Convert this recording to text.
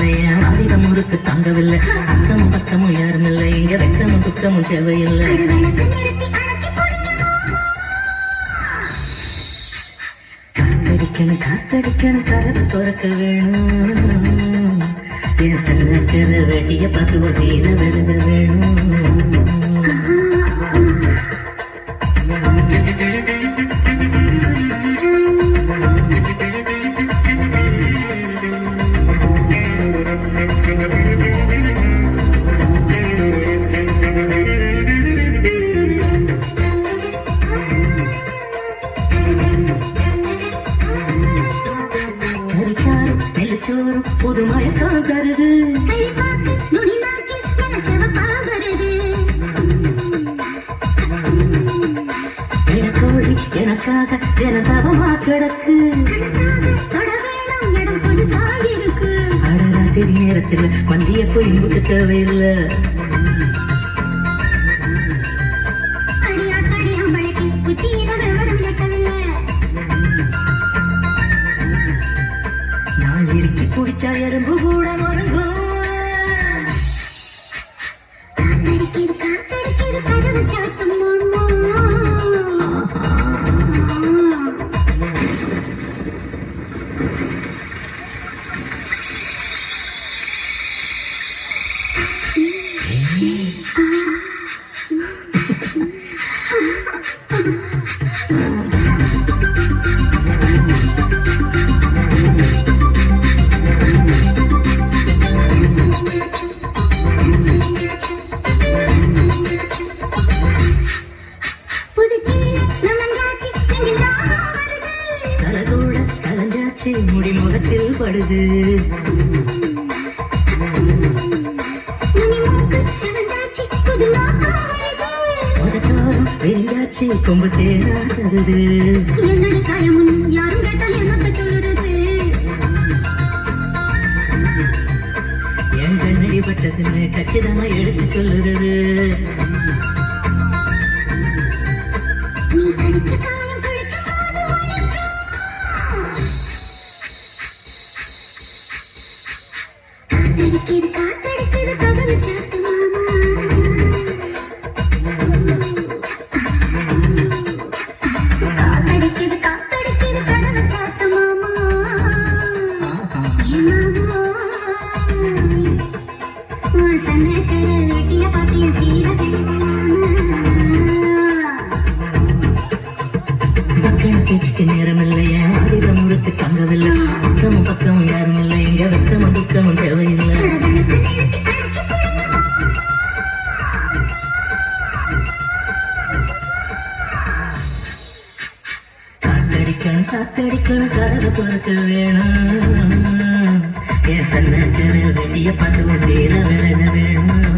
நேரமில்லை, ஆதிரம் முறுக்கு தங்கவில்லை, அக்கமும் பக்கமும் யாரும் இல்லை, இங்க வெக்கமும் துக்கமும் தேவையில்லை. காத்தடிக்கணும் காத்தடிக்கணும் கதவை திறக்க வேணும், என் சன்னக்கிற வெட்டிய பார்த்து சீர விழுக வேணும். புது மயக்கம் தருது, கோழி எனக்காக தினதவமா கிடக்கு, அடராத்திரி நேரத்தில் மந்திய போய் முட்டு தேவையில்லை. நான் இறுக்கி குடிச்சா எறும்பு கூட மறங்கும். முடி முகத்தில் படுது, வெறிஞ்சாச்சு கொம்பு தேனா தருது. என்னோட காயமும் யாரும் கேட்டால் என்னத்த சொல்லுறது, என் கண்ணடிப்பட்டதுன்னு கச்சிதமா எடுத்து சொல்லுறது. நீ கடிச்ச காயம் காத்தடிக்குது காத்தடிக்குது கதவு சாத்து மாமா, காத்தடிக்குது காத்தடிக்குது கதவு சாத்து மாமா. சன்னக்கிற வெட்டிய பார்த்திய சீர பேச்சுக்கு நேரம் இல்லையா, ஆதிரம் முறுக்கு தங்கவில்லை, அக்கமும் பக்கமும் யாரும் இல்லை, இங்க வெக்கமும் துக்கமும் தேவையில்லை. காத்தடிக்கணும் காத்தடிக்கணும் கதவை திறக்க வேணும், என் சன்னக்கிற வெட்டிய பார்த்து சீர விலக வேணும்.